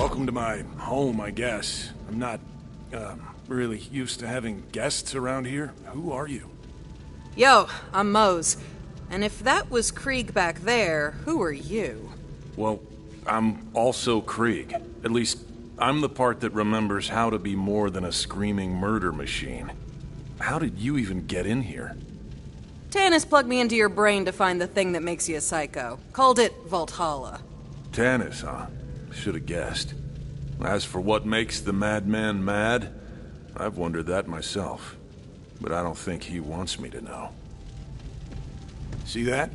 welcome to my home, I guess. I'm not, really used to having guests around here. Who are you? Yo, I'm Mose. And if that was Krieg back there, who are you? Well, I'm also Krieg. At least, I'm the part that remembers how to be more than a screaming murder machine. How did you even get in here? Tannis plugged me into your brain to find the thing that makes you a psycho. Called it Valhalla. Tannis, huh? Should've guessed. As for what makes the madman mad, I've wondered that myself. But I don't think he wants me to know. See that?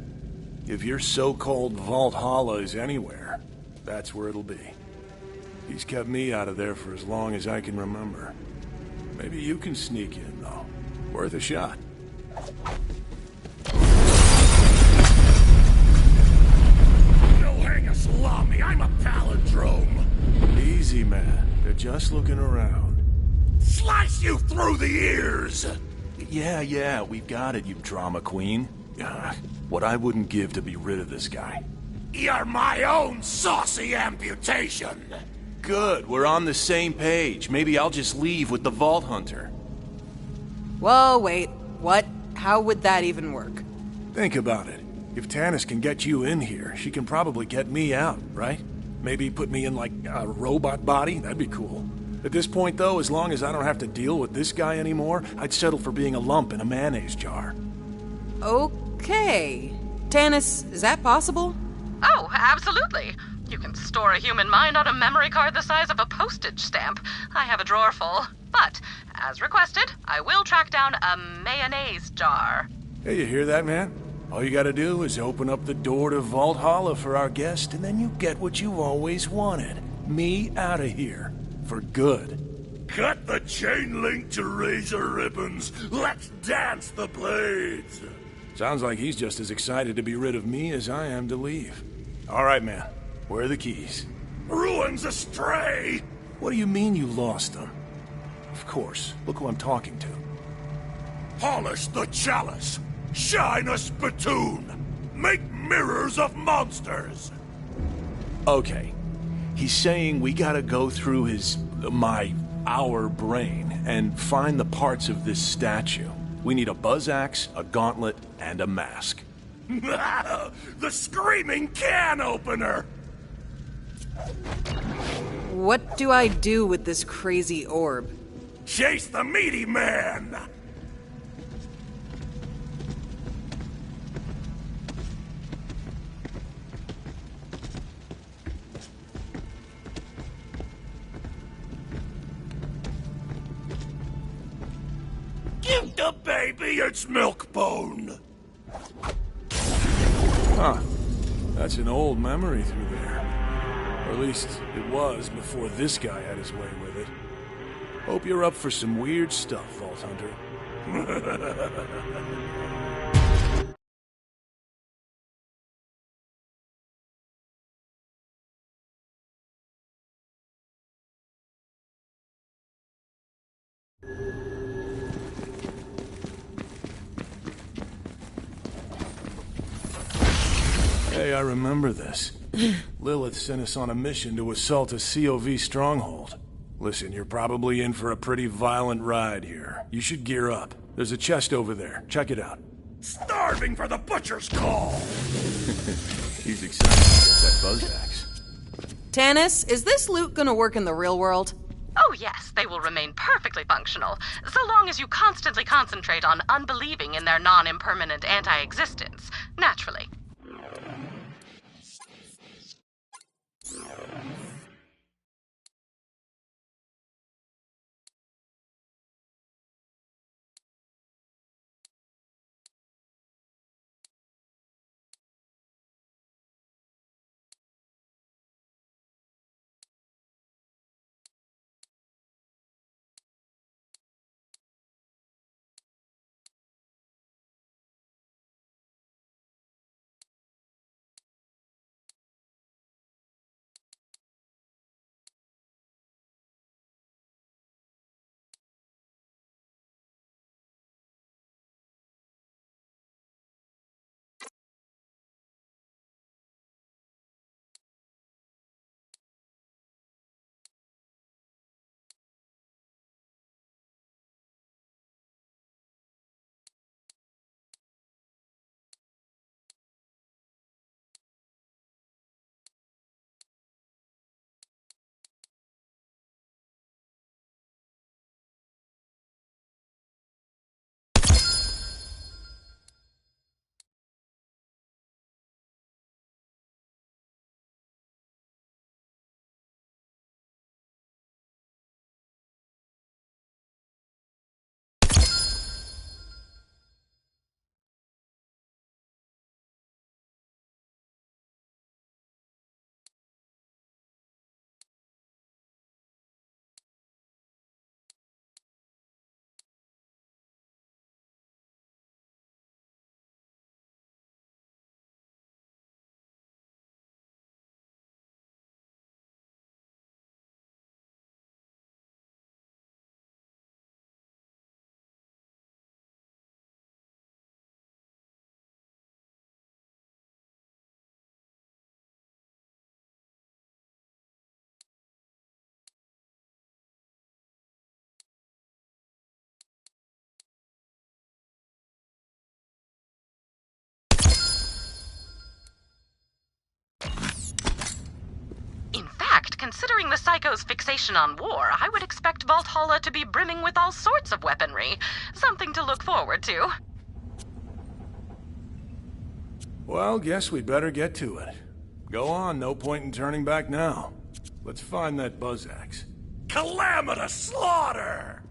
If your so-called Valhalla is anywhere, that's where it'll be. He's kept me out of there for as long as I can remember. Maybe you can sneak in, though. Worth a shot. You'll hang a salami, I'm a palindrome! Easy, man. They're just looking around. Slice you through the ears! Yeah, we've got it, you drama queen. What I wouldn't give to be rid of this guy. You're my own saucy amputation! Good, we're on the same page. Maybe I'll just leave with the Vault Hunter. Whoa, wait. What? How would that even work? Think about it. If Tannis can get you in here, she can probably get me out, right? Maybe put me in, like, a robot body? That'd be cool. At this point, though, as long as I don't have to deal with this guy anymore, I'd settle for being a lump in a mayonnaise jar. Okay. Tannis, is that possible? Oh, absolutely. You can store a human mind on a memory card the size of a postage stamp. I have a drawer full. But, as requested, I will track down a mayonnaise jar. Hey, you hear that, man? All you gotta do is open up the door to Valhalla for our guest, and then you get what you've always wanted. Me out of here. For good. Cut the chain link to razor ribbons. Let's dance the blades. Sounds like he's just as excited to be rid of me as I am to leave. All right, man. Where are the keys? Ruins astray. What do you mean you lost them? Of course. Look who I'm talking to. Polish the chalice. Shine a spittoon. Make mirrors of monsters. Okay. He's saying we gotta go through our brain and find the parts of this statue. We need a buzz axe, a gauntlet, and a mask. The screaming can opener! What do I do with this crazy orb? Chase the meaty man! Give the baby its milk bone! Huh. That's an old memory through there. Or at least, it was before this guy had his way with it. Hope you're up for some weird stuff, Vault Hunter. Hey, I remember this. Lilith sent us on a mission to assault a COV stronghold. Listen, you're probably in for a pretty violent ride here. You should gear up. There's a chest over there. Check it out. Starving for the butcher's call! He's excited to get that buzz axe. Tannis, is this loot gonna work in the real world? Oh yes, they will remain perfectly functional, so long as you constantly concentrate on unbelieving in their non-impermanent anti-existence. Naturally. considering the Psycho's fixation on war, I would expect Valhalla to be brimming with all sorts of weaponry. Something to look forward to. Well, guess we'd better get to it. Go on, no point in turning back now. Let's find that buzz axe. Calamitous slaughter!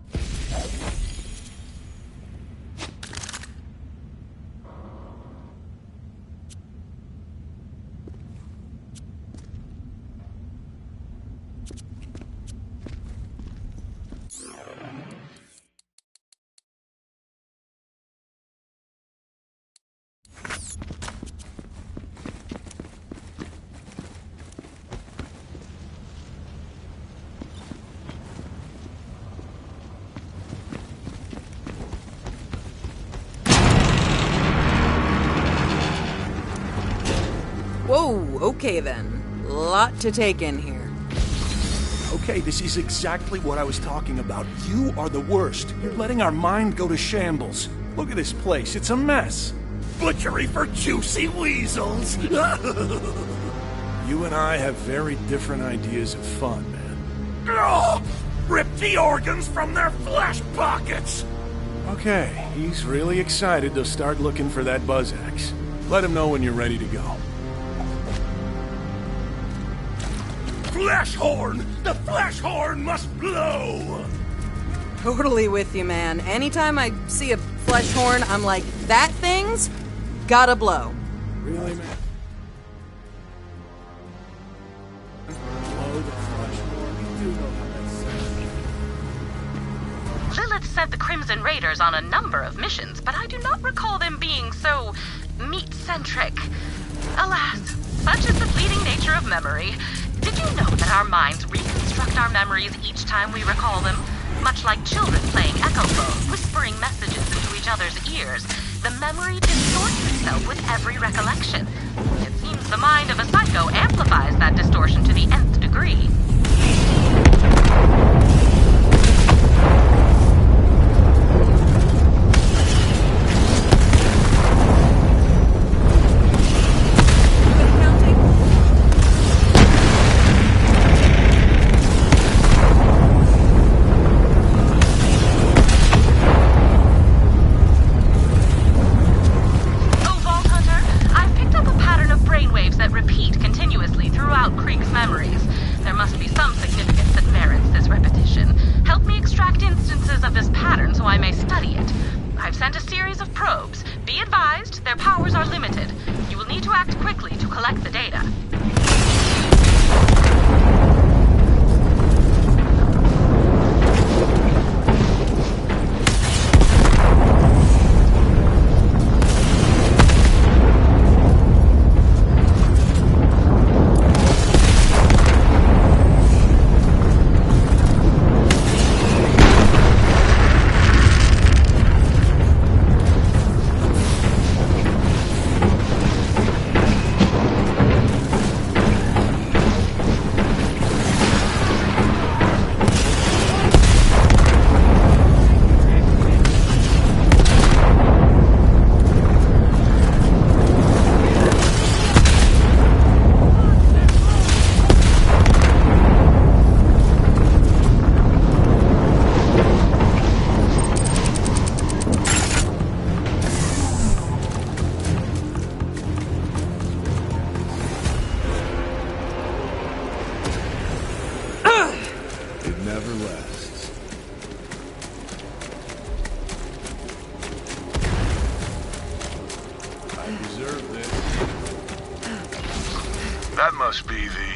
Whoa, okay then. Lot to take in here. Okay, this is exactly what I was talking about. You are the worst. You're letting our mind go to shambles. Look at this place. It's a mess. Butchery for juicy weasels! You and I have very different ideas of fun, man. Ugh! Rip the organs from their flesh pockets! Okay, he's really excited to start looking for that buzz axe. Let him know when you're ready to go. Flesh horn! The flesh horn must blow! Totally with you, man. Anytime I see a flesh horn, I'm like, that thing's gotta blow. Really, man? Blow the flesh horn. You do know how that sounds. Lilith sent the Crimson Raiders on a number of missions, but I do not recall them being so meat-centric. Alas, such is the fleeting nature of memory. Did you know that our minds reconstruct our memories each time we recall them? Much like children playing echo phone, whispering messages into each other's ears, the memory distorts itself with every recollection. It seems the mind of a psycho amplifies that distortion to the nth degree. That must be the,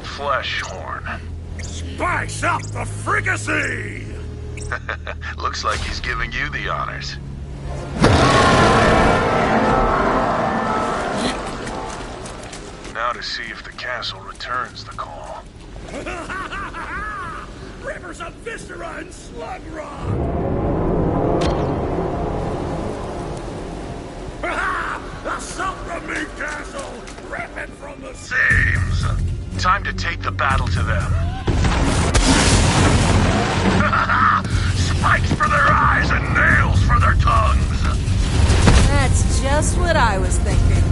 flesh horn. Spice up the fricassee! Looks like he's giving you the honors. Now to see if the castle returns the call. Rivers of viscera and slug rock! Assault the meat castle! Rip it from the seams! Time to take the battle to them. Spikes for their eyes and nails for their tongues! That's just what I was thinking.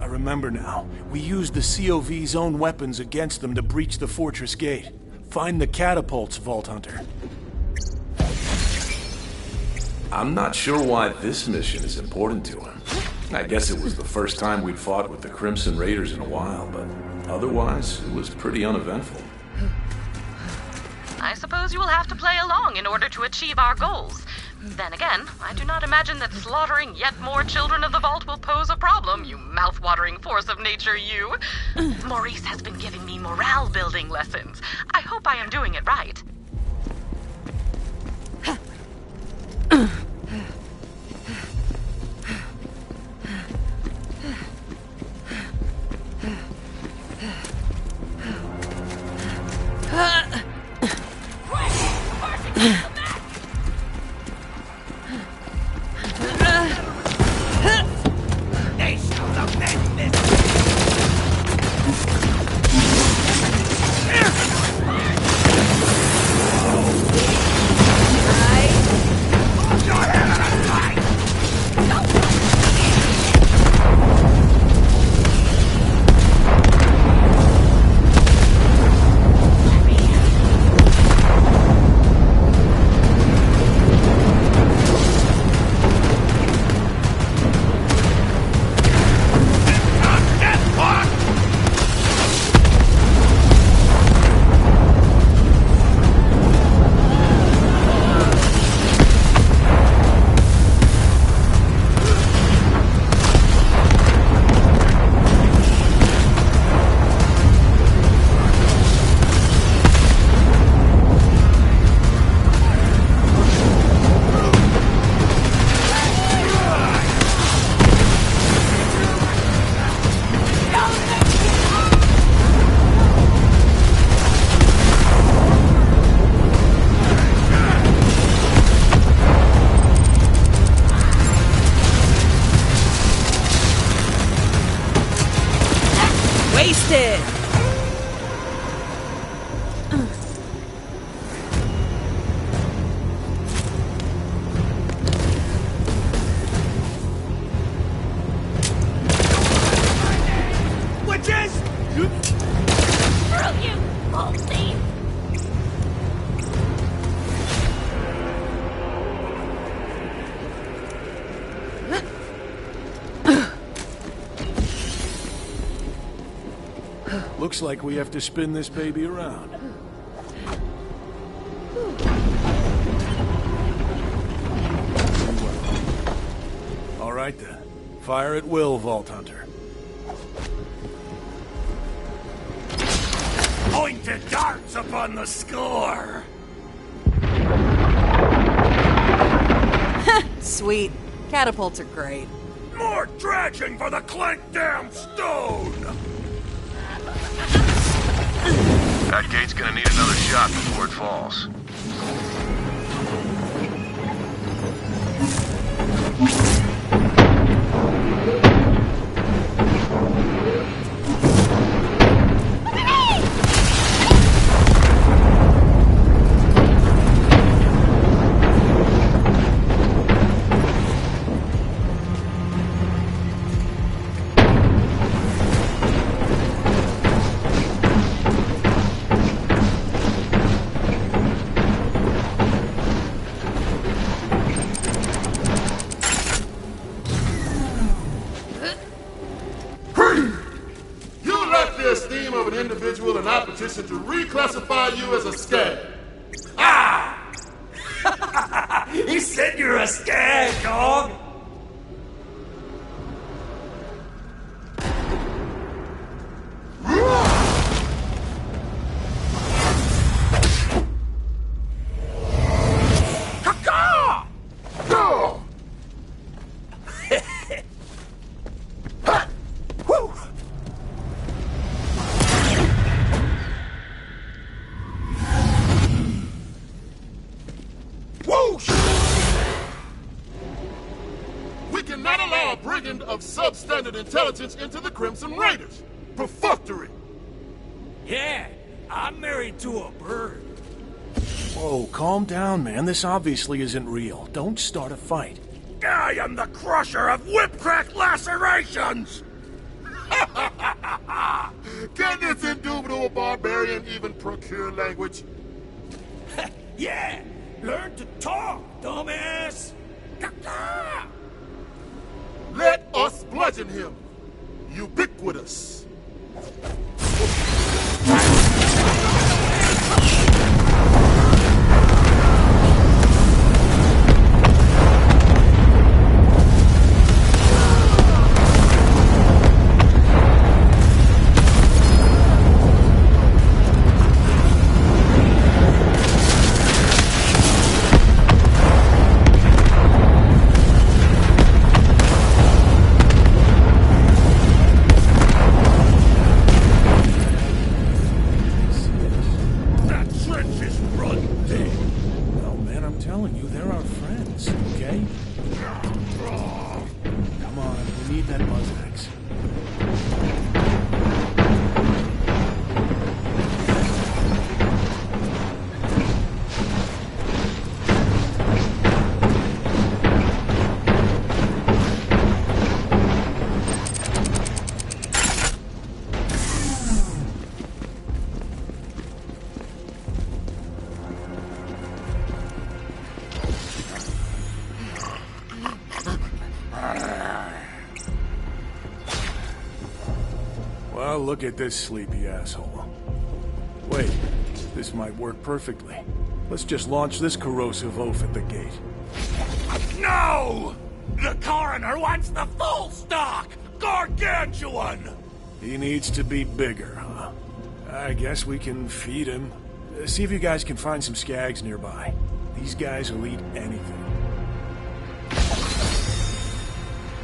remember now. We used the COV's own weapons against them to breach the fortress gate. Find the catapults, Vault Hunter. I'm not sure why this mission is important to him. I guess it was the first time we'd fought with the Crimson Raiders in a while, but otherwise, it was pretty uneventful. I suppose you will have to play along in order to achieve our goals. Then again, I do not imagine that slaughtering yet more children of the Vault will pose a problem, you mouth-watering force of nature, you. Maurice has been giving me morale-building lessons. I hope I am doing it right. Wasted! Witches! Screw you, old thief! Looks like we have to spin this baby around. All right then. Fire at will, Vault Hunter. Pointed darts upon the score! Sweet. Catapults are great. More dredging for the clank damn stone! That gate's gonna need another shot before it falls. Individual in opposition to reclassify you as a scab. Ah! He said you're a scag, dog! Of substandard intelligence into the Crimson Raiders. Perfunctory. Yeah, I'm married to a bird. Whoa, calm down, man. This obviously isn't real. Don't start a fight. I am the crusher of whip-crack lacerations! Can this indubitable barbarian even procure language? Yeah! Learn to talk, dumbass! Let us bludgeon him! Ubiquitous! Well, look at this sleepy asshole. Wait, this might work perfectly. Let's just launch this corrosive oaf at the gate. No! The coroner wants the full stock! Gargantuan! He needs to be bigger, huh? I guess we can feed him. See if you guys can find some skags nearby. These guys will eat anything.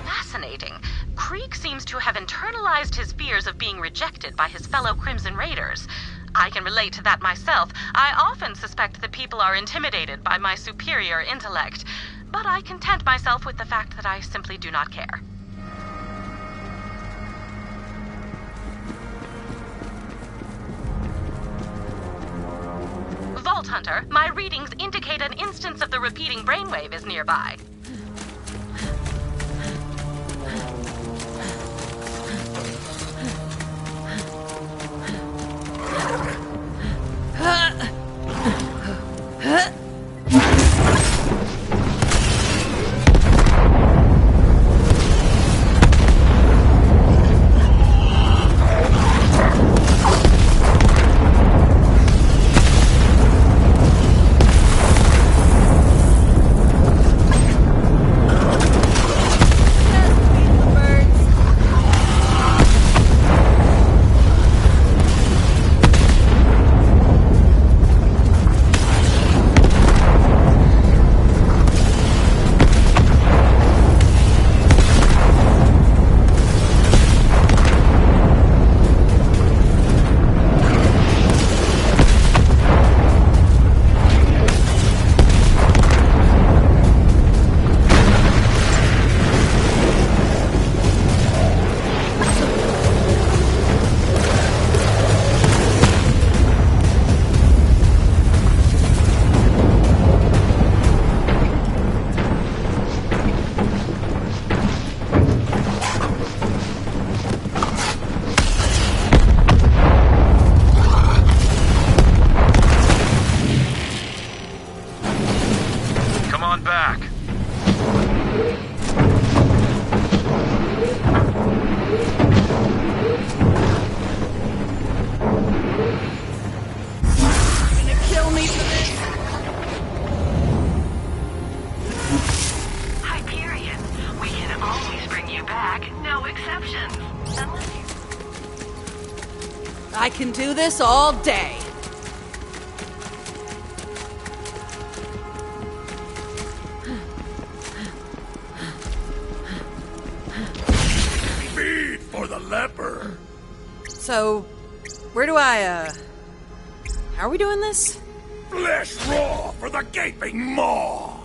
Fascinating. Krieg seems to have internalized his fears of being rejected by his fellow Crimson Raiders. I can relate to that myself. I often suspect that people are intimidated by my superior intellect, but I content myself with the fact that I simply do not care. Vault Hunter, my readings indicate an instance of the repeating brainwave is nearby. I can do this all day. Feed for the leper! So, where do I, how are we doing this? Flesh raw for the gaping maw!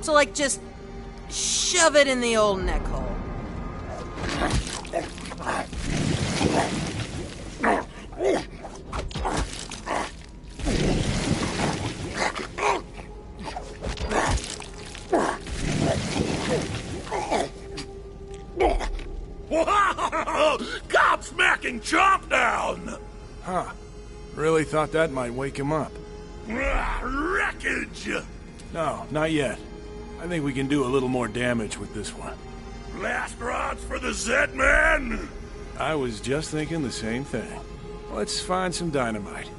So, like, just shove it in the old neck hole. Gobsmacking chomp down! Huh. Really thought that might wake him up. Wreckage! No, not yet. I think we can do a little more damage with this one. Last rods for the Z-Man! I was just thinking the same thing. Let's find some dynamite.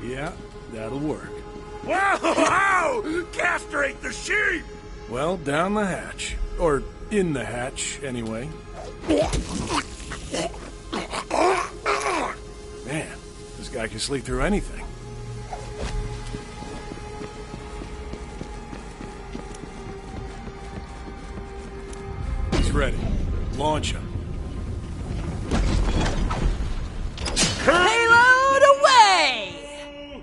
Yeah, that'll work. Wow! Castrate the sheep! Well, down the hatch. Or in the hatch, anyway. Man, this guy can sleep through anything. He's ready. Launch him. Payload away!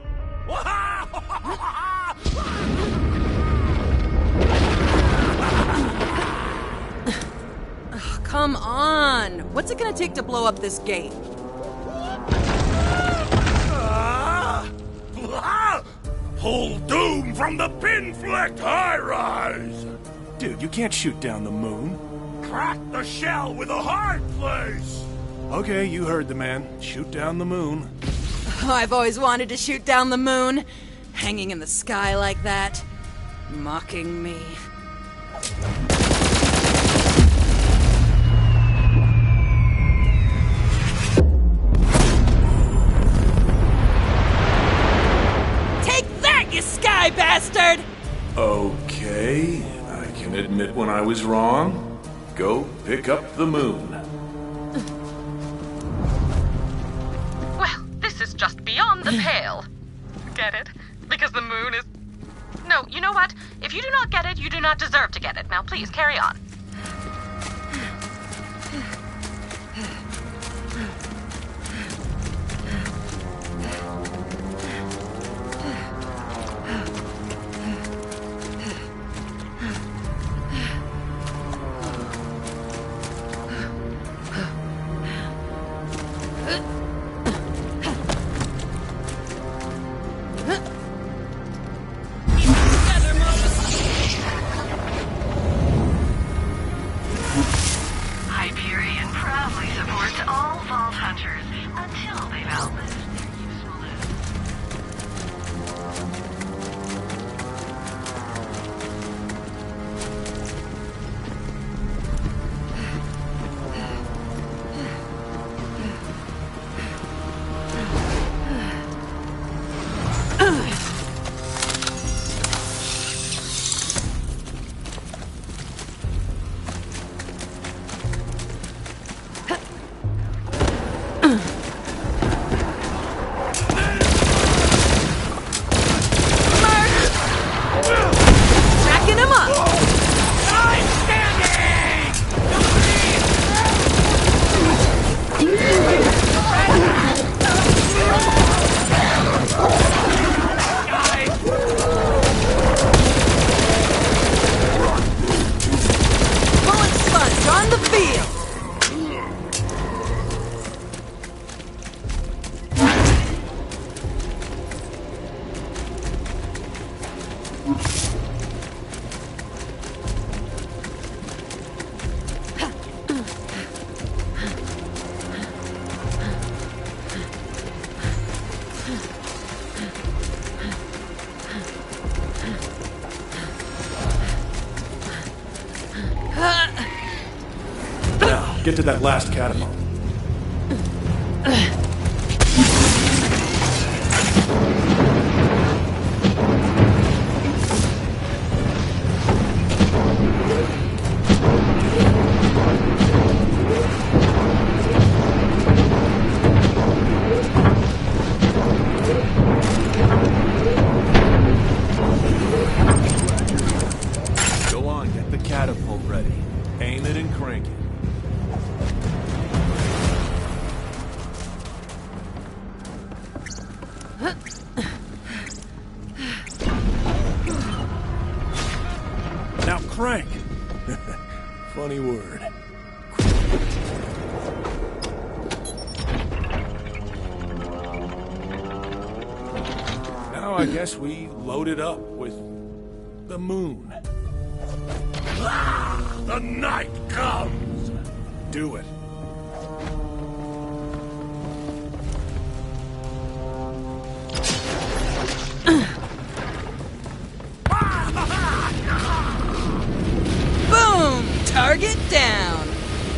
Oh, come on! What's it gonna take to blow up this gate? Pull doom from the pin-flecked high-rise! Dude, you can't shoot down the moon. Crack the shell with a hard place! Okay, you heard the man. Shoot down the moon. Oh, I've always wanted to shoot down the moon. Hanging in the sky like that. Mocking me. Take that, you sky bastard! Okay, I can admit when I was wrong. Go pick up the moon. Well, this is just beyond the pale. Get it? Because the moon is... No, you know what? If you do not get it, you do not deserve to get it. Now, please, carry on. Hyperion proudly supports all Vault Hunters until they've outlived their usefulness. Backing him up! Bullet sponge on the field! Now, get to that last catapult. Go on, get the catapult ready. Aim it and crank it. Now crank. Funny word. Now I guess we load it up with the moon. Ah! the night comes. Do it. Boom! Target down.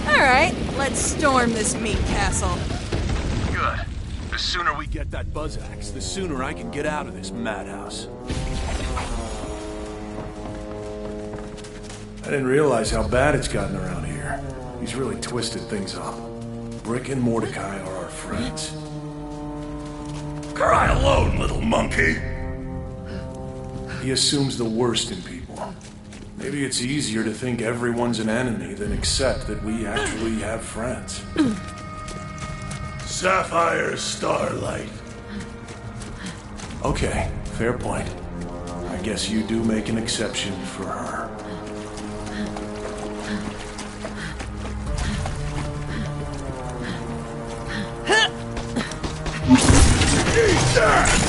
All right, let's storm this meat castle. Good. The sooner we get that buzz axe, the sooner I can get out of this madhouse. I didn't realize how bad it's gotten around here. He's really twisted things up. Brick and Mordecai are our friends. Cry alone, little monkey. He assumes the worst in people. Maybe it's easier to think everyone's an enemy than accept that we actually have friends. Sapphire Starlight. Okay, fair point. I guess you do make an exception for her. Eat that!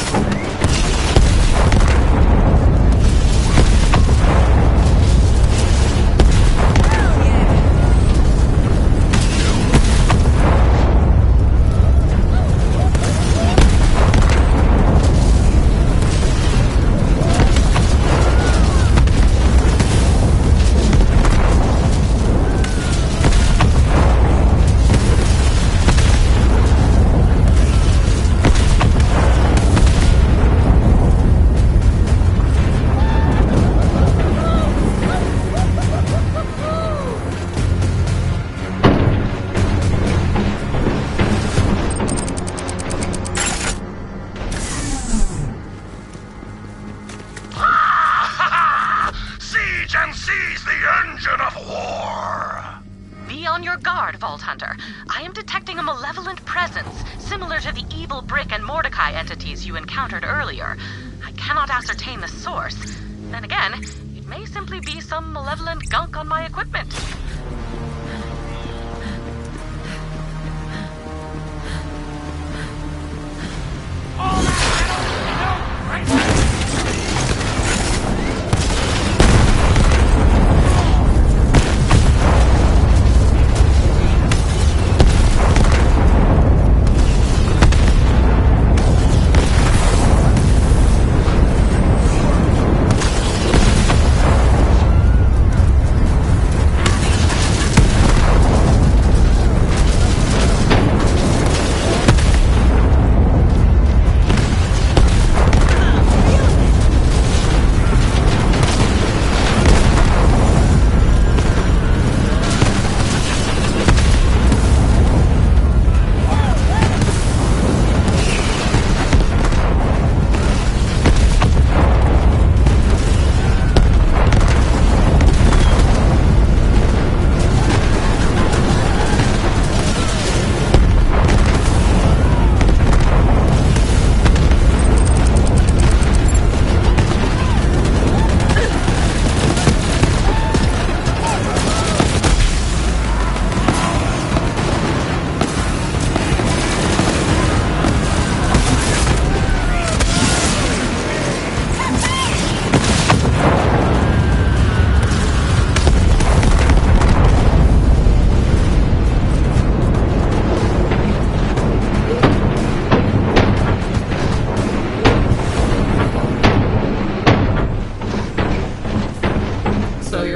Seize the engine of war! Be on your guard, Vault Hunter. I am detecting a malevolent presence, similar to the evil Brick and Mordecai entities you encountered earlier. I cannot ascertain the source. Then again, it may simply be some malevolent gunk on my equipment.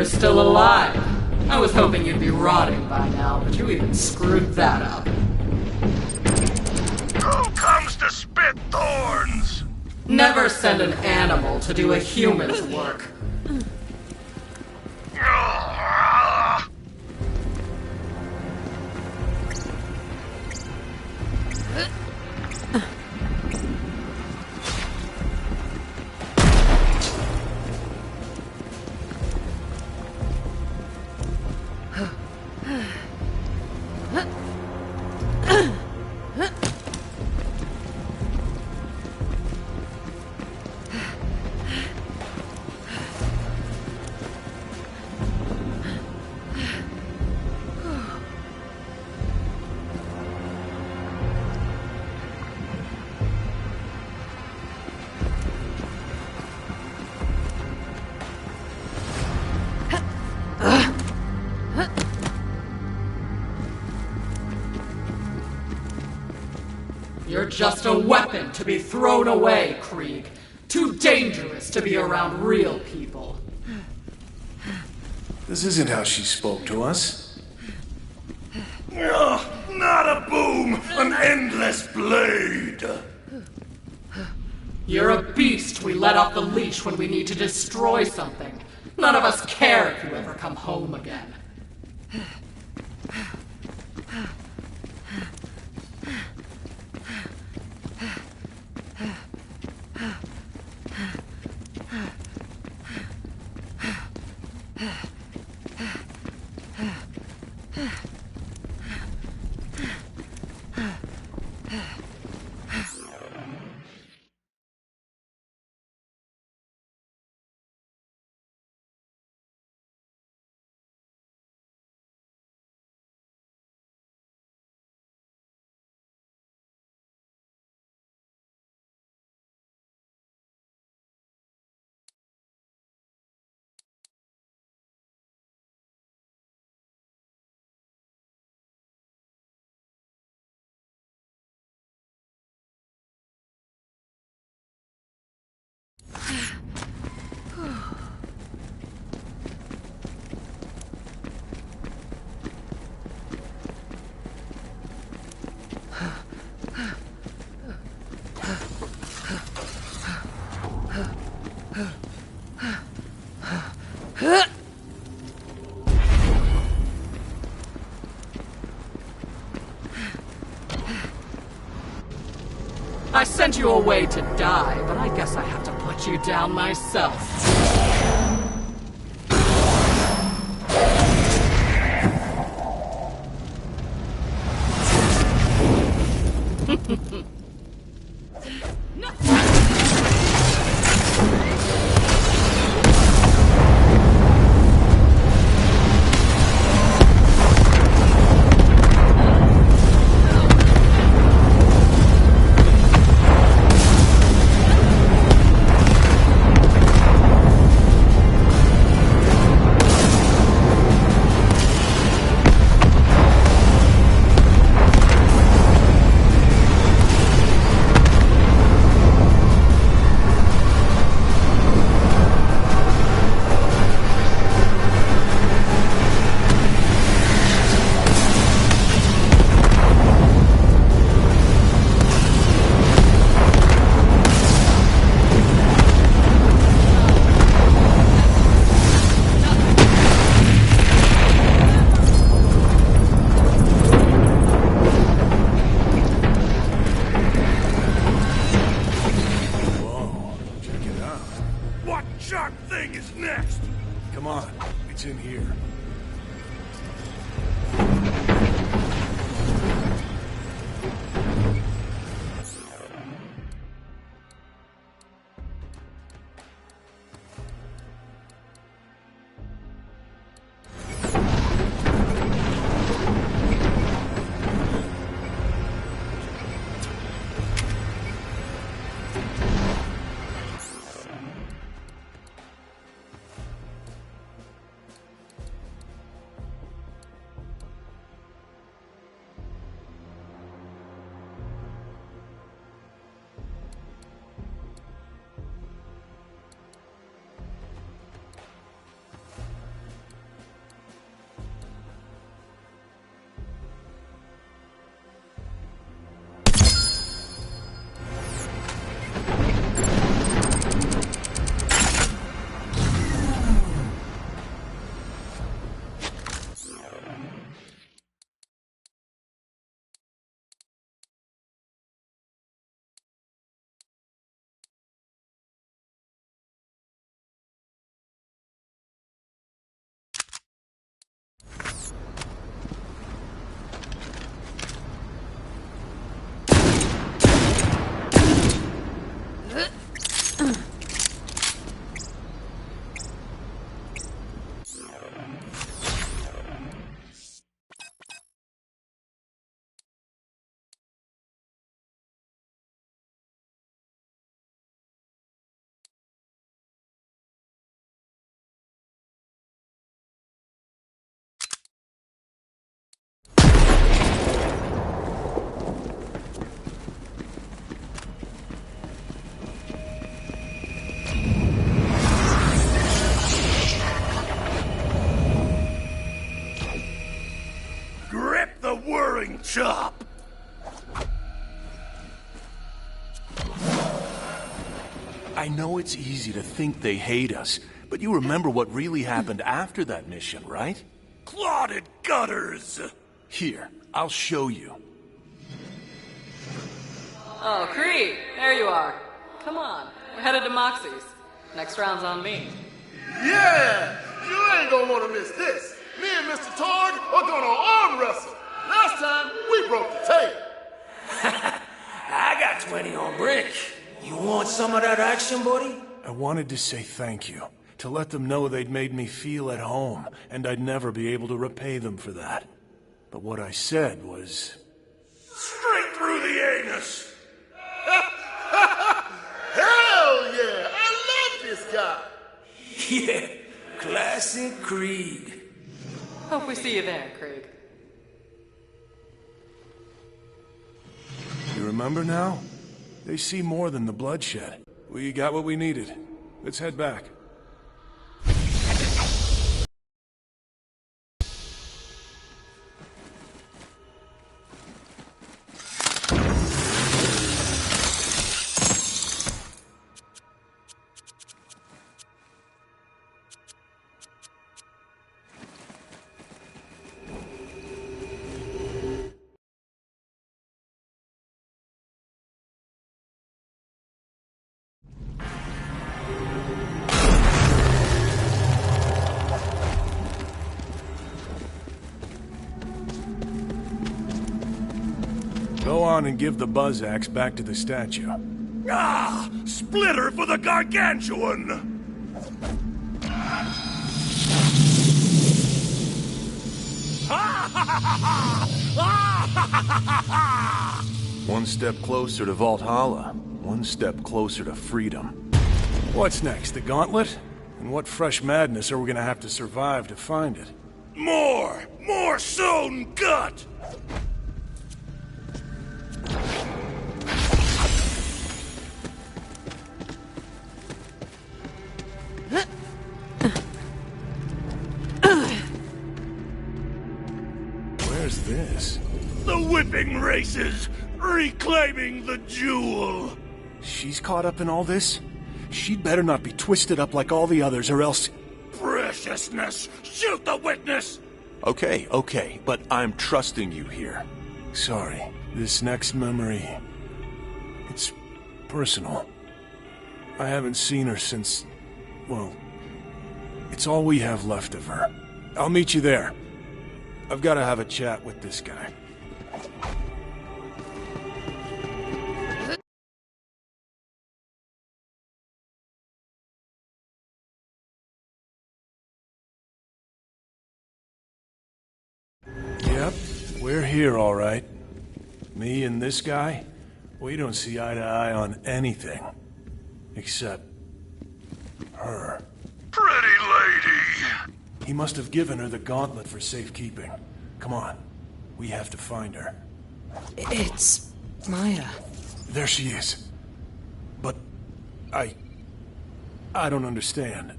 Still alive. I was hoping you'd be rotting by now, but you even screwed that up. Who comes to spit thorns? Never send an animal to do a human's work. just a weapon to be thrown away, Krieg. Too dangerous to be around real people. This isn't how she spoke to us. Ugh, not a boom, an endless blade. You're a beast we let off the leash when we need to destroy something. None of us care if you ever come home again. I sent you away to die, but I guess I have to put you down myself. roaring chop! I know it's easy to think they hate us, but you remember what really happened after that mission, right? Clotted gutters! Here, I'll show you. Oh, Creed, there you are. Come on, we're headed to Moxie's. Next round's on me. Yeah! You ain't gonna want to miss this. Me and Mr. Targ are gonna arm wrestle. Last time, we broke the tape. I got 20 on brick. You want some of that action, buddy? I wanted to say thank you, to let them know they'd made me feel at home, and I'd never be able to repay them for that. But what I said was... Straight through the anus! Hell yeah! I love this guy! Yeah, classic Creed. Hope we see you there, Craig. You remember now? They see more than the bloodshed. We got what we needed. Let's head back. Go on and give the buzz axe back to the statue. Ah! Splitter for the gargantuan! One step closer to Valhalla, one step closer to freedom. What's next, the gauntlet? And what fresh madness are we gonna have to survive to find it? More! More sewn gut! Where's this? The whipping races! Reclaiming the jewel! She's caught up in all this? She'd better not be twisted up like all the others, or else... Preciousness! Shoot the witness! Okay, but I'm trusting you here. Sorry, this next memory... it's personal. I haven't seen her since... well... it's all we have left of her. I'll meet you there. I've got to have a chat with this guy. Yep, we're here all right. Me and this guy, we don't see eye to eye on anything. Except... her. Pretty lady! He must have given her the gauntlet for safekeeping. Come on, we have to find her. It's... Maya. There she is. But... I don't understand.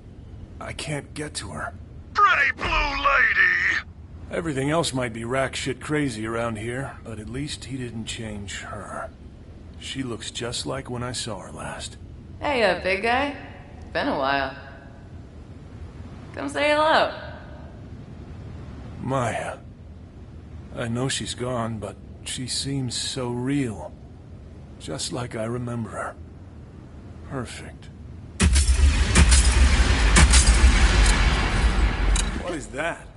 I can't get to her. Pretty blue lady! Everything else might be rack shit crazy around here, but at least he didn't change her. She looks just like when I saw her last. Hey, big guy. Been a while. Come say hello. Maya. I know she's gone, but she seems so real. Just like I remember her. Perfect. What is that?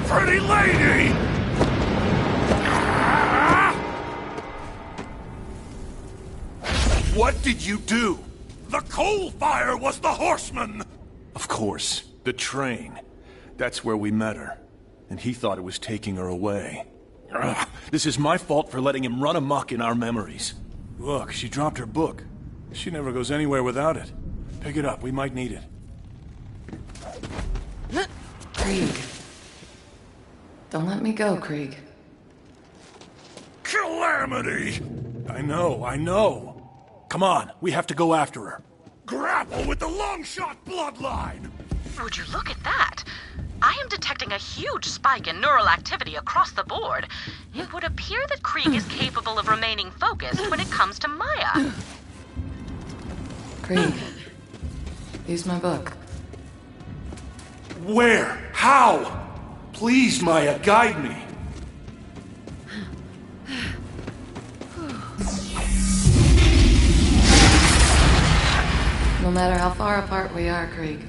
Pretty lady! What did you do? The coal fire was the horseman! Of course. The train. That's where we met her. And he thought it was taking her away. Ugh, this is my fault for letting him run amok in our memories. Look, she dropped her book. She never goes anywhere without it. Pick it up, we might need it. Krieg. Don't let me go, Krieg. Calamity! I know. Come on, we have to go after her. Grapple with the long-shot bloodline! Would you look at that? I am detecting a huge spike in neural activity across the board. It would appear that Krieg is capable of remaining focused when it comes to Maya. Krieg. Use my book. Where? How? Please, Maya, guide me. No matter how far apart we are, Krieg,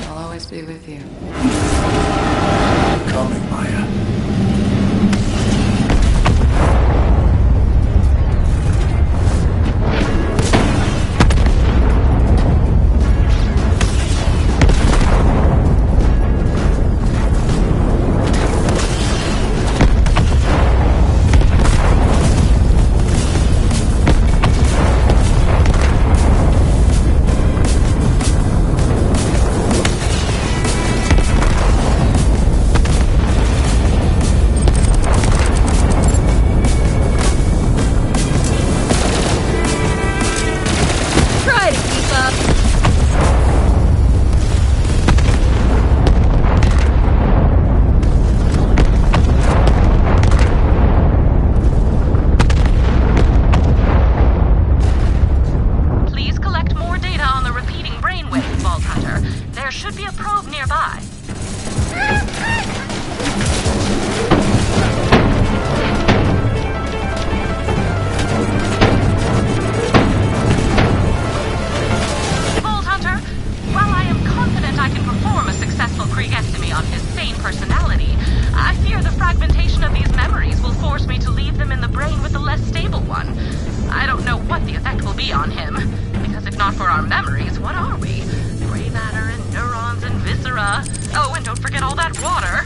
I'll always be with you. I'm coming, Maya. I don't know what the effect will be on him. Because if not for our memories, what are we? Gray matter and neurons and viscera. Oh, and don't forget all that water.